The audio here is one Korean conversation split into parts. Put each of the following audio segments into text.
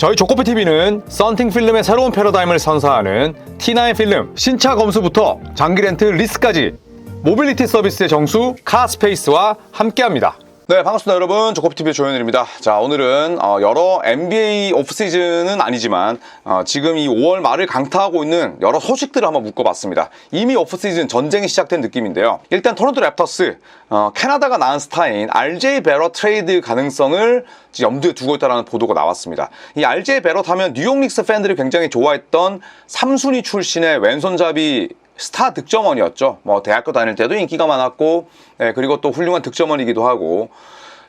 저희 조코피TV는 썬팅 필름의 새로운 패러다임을 선사하는 T9 필름 신차 검수부터 장기 렌트 리스까지 모빌리티 서비스의 정수 카스페이스와 함께합니다. 네, 반갑습니다 여러분. 조코피TV의 조현일입니다. 자, 오늘은 여러 NBA 오프시즌은 아니지만 지금 이 5월 말을 강타하고 있는 여러 소식들을 한번 묶어봤습니다. 이미 오프시즌 전쟁이 시작된 느낌인데요. 일단 토론토 랩터스, 캐나다가 낳은 스타인 RJ 베럿 트레이드 가능성을 염두에 두고 있다는 보도가 나왔습니다. 이 RJ 베럿 하면 뉴욕 닉스 팬들이 굉장히 좋아했던 3순위 출신의 왼손잡이 스타 득점원이었죠. 뭐 대학교 다닐 때도 인기가 많았고, 그리고 또 훌륭한 득점원이기도 하고.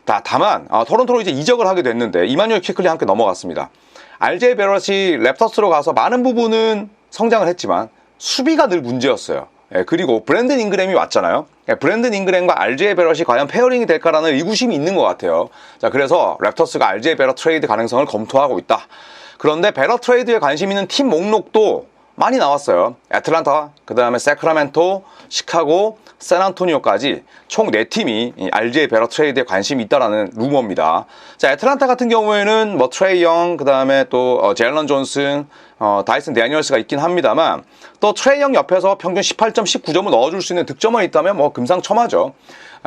다만 토론토로 이제 이적을 하게 됐는데 이마뉴엘 퀴클리 함께 넘어갔습니다. RJ 베럿이 랩터스로 가서 많은 부분은 성장을 했지만 수비가 늘 문제였어요. 그리고 브랜든 잉그램이 왔잖아요. 브랜든 잉그램과 RJ 베럿이 과연 페어링이 될까라는 의구심이 있는 것 같아요. 자, 그래서 랩터스가 RJ 베럿 트레이드 가능성을 검토하고 있다. 그런데 베럿 트레이드에 관심 있는 팀 목록도 많이 나왔어요. 애틀란타, 그 다음에 세크라멘토, 시카고, 샌안토니오까지 총 4팀이 RJ 베럿 트레이드에 관심이 있다라는 루머입니다. 자, 애틀란타 같은 경우에는 뭐 트레이 영, 그 다음에 또 제일런 존슨, 다이슨 데니얼스가 있긴 합니다만 또 트레이 영 옆에서 평균 18점, 19점을 넣어줄 수 있는 득점원이 있다면 뭐 금상첨화죠.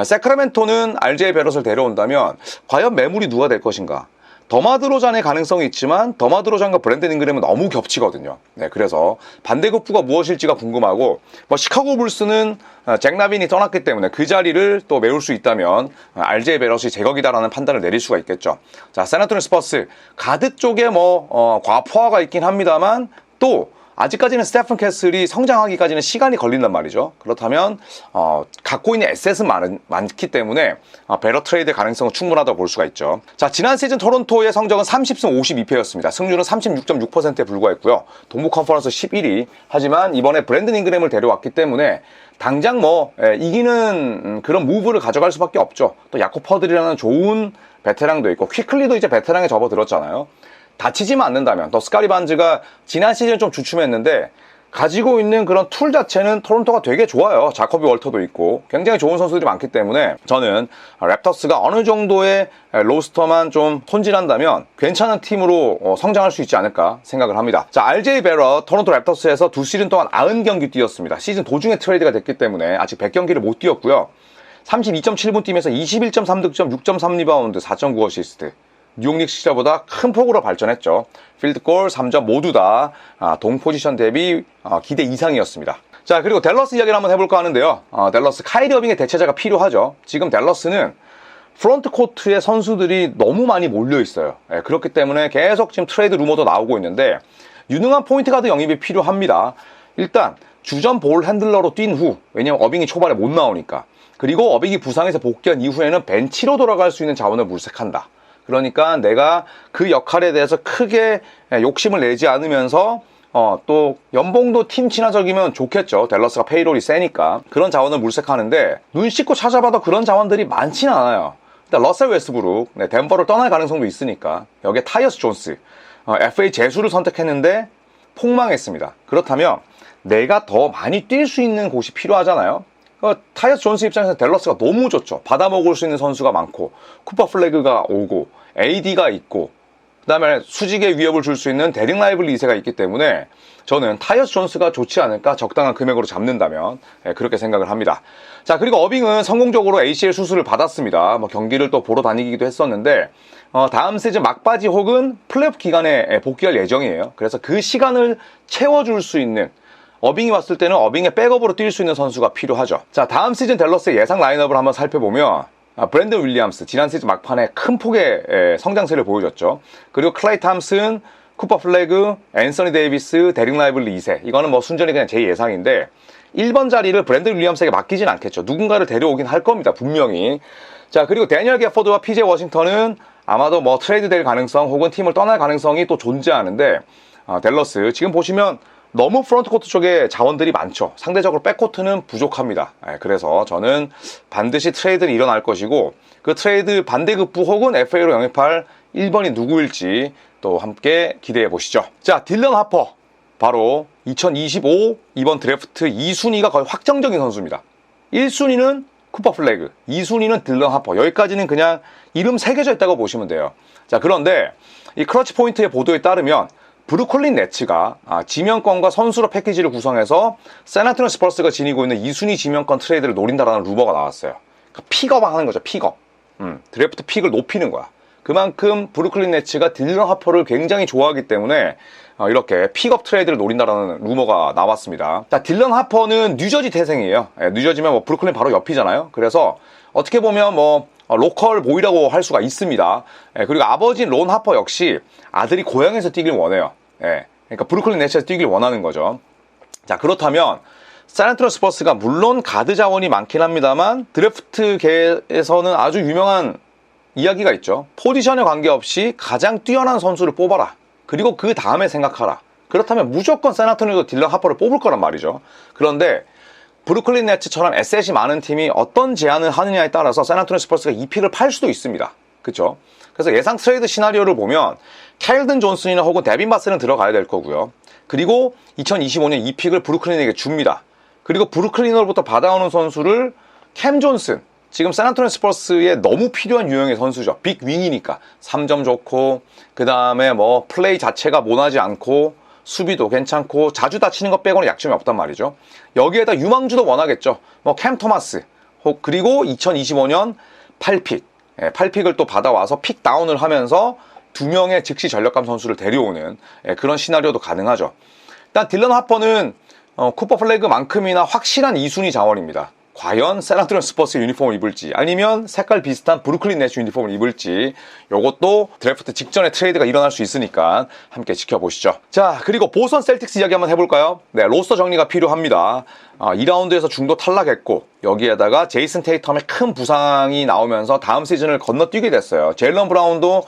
세크라멘토는 RJ 베럿을 데려온다면 과연 매물이 누가 될 것인가? 더마 드로잔의 가능성이 있지만 더마 드로잔과 브랜든 잉그램은 너무 겹치거든요. 네, 그래서 반대급부가 무엇일지가 궁금하고, 뭐 시카고 불스는 잭 라빈이 떠났기 때문에 그 자리를 또 메울 수 있다면 RJ 베럿이 제격이다라는 판단을 내릴 수가 있겠죠. 자, 샌안토니오 스퍼스 가드 쪽에 뭐 과포화가 있긴 합니다만 또 아직까지는 스테픈 캐슬이 성장하기까지는 시간이 걸린단 말이죠. 그렇다면 갖고 있는 에셋은 많기 때문에 베럿 트레이드 가능성은 충분하다고 볼 수가 있죠. 자, 지난 시즌 토론토의 성적은 30승 52패였습니다. 승률은 36.6%에 불과했고요. 동부 컨퍼런스 11위. 하지만 이번에 브랜든 잉그램을 데려왔기 때문에 당장 이기는 그런 무브를 가져갈 수밖에 없죠. 또 야코 퍼들이라는 좋은 베테랑도 있고 퀴클리도 이제 베테랑에 접어들었잖아요. 다치지만 않는다면, 또 스카리 반즈가 지난 시즌 좀 주춤했는데 가지고 있는 그런 툴 자체는 토론토가 되게 좋아요. 자커비 월터도 있고 굉장히 좋은 선수들이 많기 때문에 저는 랩터스가 어느 정도의 로스터만 좀 손질한다면 괜찮은 팀으로 성장할 수 있지 않을까 생각을 합니다. 자, RJ 베럿 토론토 랩터스에서 2시즌 동안 90경기 뛰었습니다. 시즌 도중에 트레이드가 됐기 때문에 아직 100경기를 못 뛰었고요. 32.7분 뛰면서 21.3득점, 6.3리바운드, 4.9 어시스트. 뉴욕 닉스 시절보다 큰 폭으로 발전했죠. 필드골 3점 모두 다 동 포지션 대비 기대 이상이었습니다. 자, 그리고 댈러스 이야기를 한번 해볼까 하는데요. 댈러스 카이리 어빙의 대체자가 필요하죠. 지금 댈러스는 프론트 코트에 선수들이 너무 많이 몰려 있어요. 그렇기 때문에 계속 지금 트레이드 루머도 나오고 있는데 유능한 포인트 가드 영입이 필요합니다. 일단 주전 볼 핸들러로 뛴 후, 왜냐면 어빙이 초반에 못 나오니까, 그리고 어빙이 부상에서 복귀한 이후에는 벤치로 돌아갈 수 있는 자원을 물색한다. 그러니까 내가 그 역할에 대해서 크게 욕심을 내지 않으면서 또 연봉도 팀 친화적이면 좋겠죠. 댈러스가 페이롤이 세니까. 그런 자원을 물색하는데 눈 씻고 찾아봐도 그런 자원들이 많지는 않아요. 일단 러셀 웨스브룩, 덴버를 떠날 가능성도 있으니까. 여기에 타이어스 존스, FA 재수를 선택했는데 폭망했습니다. 그렇다면 내가 더 많이 뛸 수 있는 곳이 필요하잖아요. 타이어스 존스 입장에서 댈러스가 너무 좋죠. 받아먹을 수 있는 선수가 많고, 쿠퍼 플래그가 오고, AD가 있고, 그 다음에 수직의 위협을 줄 수 있는 데릭 라이블리 2세가 있기 때문에 저는 타이어스 존스가 좋지 않을까, 적당한 금액으로 잡는다면. 그렇게 생각을 합니다. 자, 그리고 어빙은 성공적으로 ACL 수술을 받았습니다. 뭐 경기를 또 보러 다니기도 했었는데 다음 시즌 막바지 혹은 플레이오프 기간에 복귀할 예정이에요. 그래서 그 시간을 채워줄 수 있는, 어빙이 왔을 때는 어빙의 백업으로 뛸 수 있는 선수가 필요하죠. 자, 다음 시즌 댈러스의 예상 라인업을 한번 살펴보면 브랜든 윌리엄스, 지난 시즌 막판에 큰 폭의 성장세를 보여줬죠. 그리고 클레이 탐슨, 쿠퍼 플래그, 앤서니 데이비스, 데릭 라이블리 2세. 이거는 뭐 순전히 그냥 제 예상인데 1번 자리를 브랜든 윌리엄스에게 맡기진 않겠죠. 누군가를 데려오긴 할 겁니다, 분명히. 자, 그리고 데니얼 게포드와 PJ 워싱턴은 아마도 뭐 트레이드 될 가능성 혹은 팀을 떠날 가능성이 또 존재하는데 댈러스 지금 보시면 너무 프론트코트 쪽에 자원들이 많죠. 상대적으로 백코트는 부족합니다. 그래서 저는 반드시 트레이드는 일어날 것이고 그 트레이드 반대급부 혹은 FA로 영입할 1번이 누구일지 또 함께 기대해 보시죠. 자, 딜런 하퍼, 바로 2025 이번 드래프트 2순위가 거의 확정적인 선수입니다. 1순위는 쿠퍼 플래그, 2순위는 딜런 하퍼. 여기까지는 그냥 이름 새겨져 있다고 보시면 돼요. 자, 그런데 이 클러치 포인트의 보도에 따르면 브루클린 네츠가 지명권과 선수로 패키지를 구성해서 샌안토니오 스퍼스가 지니고 있는 2순위 지명권 트레이드를 노린다라는 루머가 나왔어요. 그러니까 픽업 하는 거죠. 픽업. 드래프트 픽을 높이는 거야. 그만큼 브루클린 네츠가 딜런 하퍼를 굉장히 좋아하기 때문에 이렇게 픽업 트레이드를 노린다라는 루머가 나왔습니다. 자, 딜런 하퍼는 뉴저지 태생이에요. 뉴저지면 뭐 브루클린 바로 옆이잖아요. 그래서 어떻게 보면 뭐 로컬 보이라고 할 수가 있습니다. 그리고 아버지인 론 하퍼 역시 아들이 고향에서 뛰길 원해요. 그러니까 브루클린 네츠에서 뛰길 원하는 거죠. 자, 그렇다면 샌안토니오 스퍼스가 물론 가드 자원이 많긴 합니다만 드래프트계에서는 아주 유명한 이야기가 있죠. 포지션에 관계없이 가장 뛰어난 선수를 뽑아라. 그리고 그 다음에 생각하라. 그렇다면 무조건 샌안토니오도 딜런 하퍼를 뽑을 거란 말이죠. 그런데 브루클린 네츠처럼 에셋이 많은 팀이 어떤 제안을 하느냐에 따라서 샌안토니오 스퍼스가 이 픽을 팔 수도 있습니다. 그렇죠? 그래서 예상 트레이드 시나리오를 보면 켈든 존슨이나 혹은 데빈 바스는 들어가야 될 거고요. 그리고 2025년 이 픽을 브루클린에게 줍니다. 그리고 브루클린으로부터 받아오는 선수를 캠 존슨, 지금 샌안토니오 스퍼스에 너무 필요한 유형의 선수죠. 빅 윙이니까 3점 좋고 그 다음에 뭐 플레이 자체가 모나지 않고 수비도 괜찮고 자주 다치는 것 빼고는 약점이 없단 말이죠. 여기에다 유망주도 원하겠죠. 뭐 캠 토마스, 그리고 2025년 8픽, 8픽을 또 받아와서 픽 다운을 하면서 2명의 즉시 전력감 선수를 데려오는 그런 시나리오도 가능하죠. 일단 딜런 하퍼는 쿠퍼 플래그만큼이나 확실한 2순위 자원입니다. 과연 샌안토니오 스퍼스 유니폼을 입을지 아니면 색깔 비슷한 브루클린 네츠 유니폼을 입을지 요것도 드래프트 직전에 트레이드가 일어날 수 있으니까 함께 지켜보시죠. 자, 그리고 보스턴 셀틱스 이야기 한번 해볼까요? 네, 로스터 정리가 필요합니다. 2라운드에서 중도 탈락했고 여기에다가 제이슨 테이텀의 큰 부상이 나오면서 다음 시즌을 건너뛰게 됐어요. 제일런 브라운도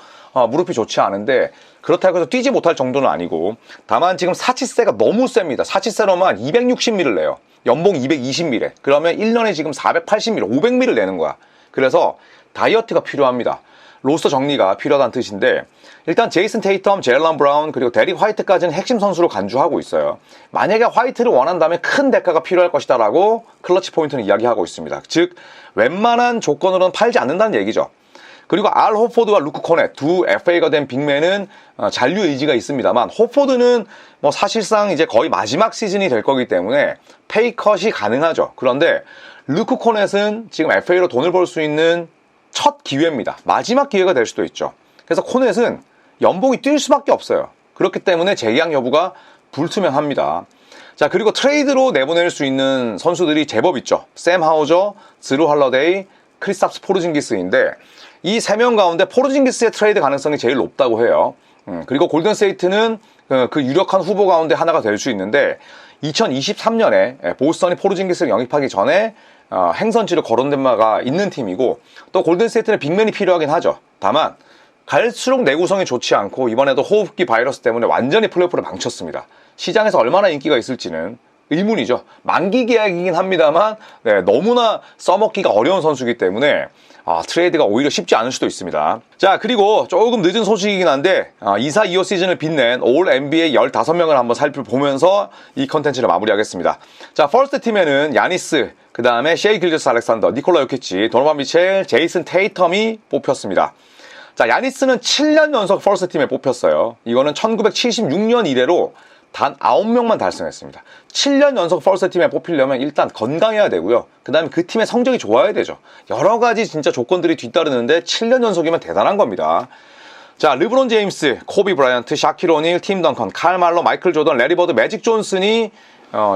무릎이 좋지 않은데 그렇다고 해서 뛰지 못할 정도는 아니고 다만 지금 사치세가 너무 셉니다. 사치세로만 260밀을 내요. 연봉 220밀에 그러면 1년에 지금 480밀, 500밀을 내는 거야. 그래서 다이어트가 필요합니다. 로스터 정리가 필요하다는 뜻인데 일단 제이슨 테이텀, 제일런 브라운 그리고 데릭 화이트까지는 핵심 선수로 간주하고 있어요. 만약에 화이트를 원한다면 큰 대가가 필요할 것이다 라고 클러치 포인트는 이야기하고 있습니다. 즉 웬만한 조건으로는 팔지 않는다는 얘기죠. 그리고 알 호포드와 루크 코넷 두 FA가 된 빅맨은 잔류 의지가 있습니다만 호포드는 뭐 사실상 이제 거의 마지막 시즌이 될 거기 때문에 페이컷이 가능하죠. 그런데 루크 코넷은 지금 FA로 돈을 벌 수 있는 첫 기회입니다. 마지막 기회가 될 수도 있죠. 그래서 코넷은 연봉이 뛸 수밖에 없어요. 그렇기 때문에 재계약 여부가 불투명합니다. 자, 그리고 트레이드로 내보낼 수 있는 선수들이 제법 있죠. 샘 하우저, 드루 할러데이, 크리스탑스 포르징기스인데 이 3명 가운데 포르징기스의 트레이드 가능성이 제일 높다고 해요. 그리고 골든스테이트는 그 유력한 후보 가운데 하나가 될 수 있는데 2023년에 보스턴이 포르징기스를 영입하기 전에 행선지로 거론된 바가 있는 팀이고 또 골든스테이트는 빅맨이 필요하긴 하죠. 다만 갈수록 내구성이 좋지 않고 이번에도 호흡기 바이러스 때문에 완전히 플레이오프를 망쳤습니다. 시장에서 얼마나 인기가 있을지는 의문이죠. 만기 계약이긴 합니다만 너무나 써먹기가 어려운 선수이기 때문에 트레이드가 오히려 쉽지 않을 수도 있습니다. 자, 그리고 조금 늦은 소식이긴 한데 24-25 시즌을 빛낸 올 NBA 15명을 한번 살펴보면서 이 컨텐츠를 마무리하겠습니다. 자, 퍼스트 팀에는 야니스, 그 다음에 셰이 길저스 알렉산더, 니콜라 요키치, 도노반 미첼, 제이슨 테이텀이 뽑혔습니다. 자, 야니스는 7년 연속 퍼스트 팀에 뽑혔어요. 이거는 1976년 이래로 단 9명만 달성했습니다. 7년 연속 퍼스트 팀에 뽑히려면 일단 건강해야 되고요. 그 다음에 그 팀의 성적이 좋아야 되죠. 여러 가지 진짜 조건들이 뒤따르는데 7년 연속이면 대단한 겁니다. 자, 르브론 제임스, 코비 브라이언트, 샤킬 오닐, 팀 덩컨, 칼 말로, 마이클 조던, 레리 버드, 매직 존슨이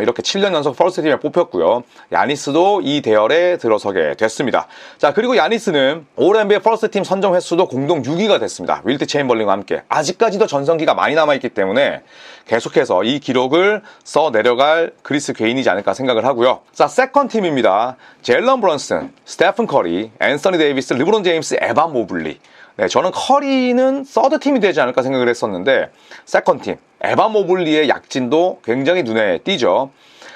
이렇게 7년 연속 퍼스트 팀에 뽑혔고요. 야니스도 이 대열에 들어서게 됐습니다. 자, 그리고 야니스는 올 NBA 퍼스트 팀 선정 횟수도 공동 6위가 됐습니다. 윌트 체인벌린과 함께. 아직까지도 전성기가 많이 남아있기 때문에 계속해서 이 기록을 써내려갈 그리스 괴인이지 않을까 생각을 하고요. 자, 세컨 팀입니다. 제일런 브런슨, 스테픈 커리, 앤서니 데이비스, 르브론 제임스, 에반 모블리. 네, 저는 커리는 서드 팀이 되지 않을까 생각을 했었는데 세컨 팀, 에반 모블리의 약진도 굉장히 눈에 띄죠.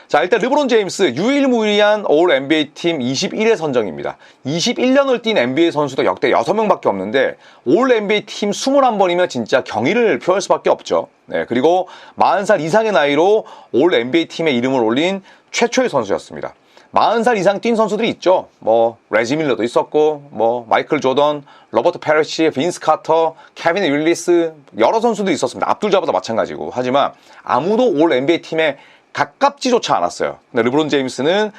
자, 일단 르브론 제임스 유일무이한 올 NBA 팀 21회 선정입니다. 21년을 뛴 NBA 선수도 역대 6명밖에 없는데 올 NBA 팀 21번이면 진짜 경의를 표할 수밖에 없죠. 네, 그리고 40살 이상의 나이로 올 NBA 팀에 이름을 올린 최초의 선수였습니다. 40살 이상 뛴 선수들이 있죠. 뭐 레지 밀러도 있었고, 뭐 마이클 조던, 로버트 페리시, 빈스 카터, 케빈 윌리스, 여러 선수들이 있었습니다. 압둘 자바도 마찬가지고. 하지만 아무도 올 NBA 팀에 가깝지조차 않았어요. 근데 르브론 제임스는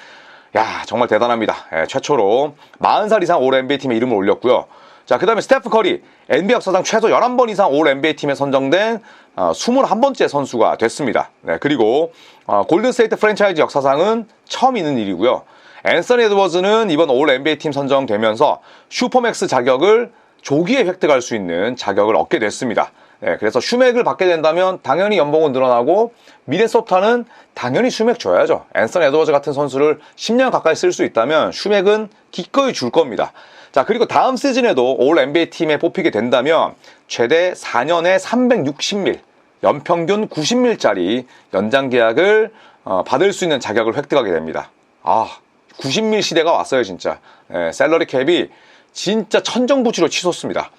정말 대단합니다. 최초로 40살 이상 올 NBA 팀에 이름을 올렸고요. 자, 그 다음에 스테픈 커리, NBA 역사상 최소 11번 이상 올 NBA 팀에 선정된 21번째 선수가 됐습니다. 네, 그리고 골든스테이트 프랜차이즈 역사상은 처음 있는 일이고요. 앤서니 에드워즈는 이번 올 NBA 팀 선정되면서 슈퍼맥스 자격을 조기에 획득할 수 있는 자격을 얻게 됐습니다. 네, 그래서 슈맥을 받게 된다면 당연히 연봉은 늘어나고 미네소타는 당연히 슈맥 줘야죠. 앤서니 에드워즈 같은 선수를 10년 가까이 쓸 수 있다면 슈맥은 기꺼이 줄 겁니다. 자, 그리고 다음 시즌에도 올 NBA 팀에 뽑히게 된다면 최대 4년에 360밀, 연평균 90밀짜리 연장 계약을 받을 수 있는 자격을 획득하게 됩니다. 90밀 시대가 왔어요, 진짜. 셀러리 캡이 진짜 천정부지로 치솟습니다.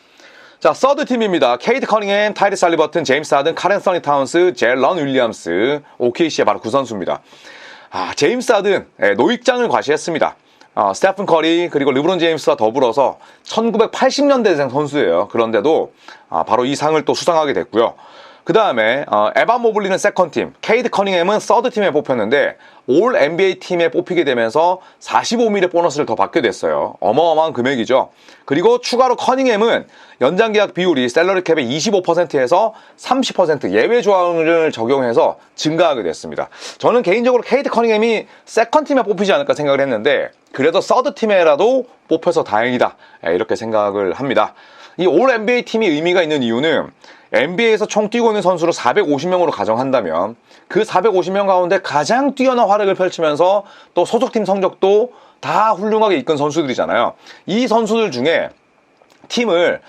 자, 서드 팀입니다. 케이트 커닝햄, 타이리스 할리버튼, 제임스 하든, 카렌 서니 타운스, 젤런 윌리엄스, OKC의 바로 그 선수입니다. 제임스 하든 노익장을 과시했습니다. 스테픈 커리 그리고 르브론 제임스와 더불어서 1980년대생 선수예요. 그런데도 바로 이 상을 또 수상하게 됐고요. 그 다음에 에반 모블리는 세컨팀, 케이트 커닝햄은 서드팀에 뽑혔는데 올 NBA 팀에 뽑히게 되면서 45밀의 보너스를 더 받게 됐어요. 어마어마한 금액이죠. 그리고 추가로 커닝햄은 연장계약 비율이 셀러리 캡의 25%에서 30% 예외 조항을 적용해서 증가하게 됐습니다. 저는 개인적으로 케이트 커닝햄이 세컨팀에 뽑히지 않을까 생각을 했는데 그래도 서드팀에라도 뽑혀서 다행이다, 이렇게 생각을 합니다. 이 올 NBA 팀이 의미가 있는 이유는 NBA에서 총 뛰고 있는 선수를 450명으로 가정한다면 그 450명 가운데 가장 뛰어난 활약을 펼치면서 또 소속팀 성적도 다 훌륭하게 이끈 선수들이잖아요. 이 선수들 중에 팀을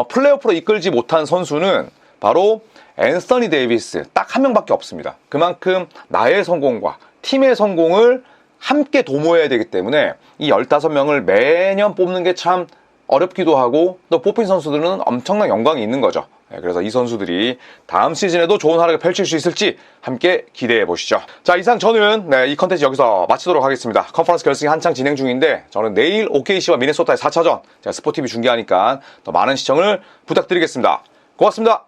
플레이오프로 이끌지 못한 선수는 바로 앤서니 데이비스 딱 한 명밖에 없습니다. 그만큼 나의 성공과 팀의 성공을 함께 도모해야 되기 때문에 이 15명을 매년 뽑는 게 참 어렵기도 하고 또 뽑힌 선수들은 엄청난 영광이 있는 거죠. 그래서 이 선수들이 다음 시즌에도 좋은 활약을 펼칠 수 있을지 함께 기대해 보시죠. 자, 이상 저는 이 컨텐츠 여기서 마치도록 하겠습니다. 컨퍼런스 결승이 한창 진행 중인데 저는 내일 OKC와 미네소타의 4차전 제가 스포티비 중계하니까 더 많은 시청을 부탁드리겠습니다. 고맙습니다.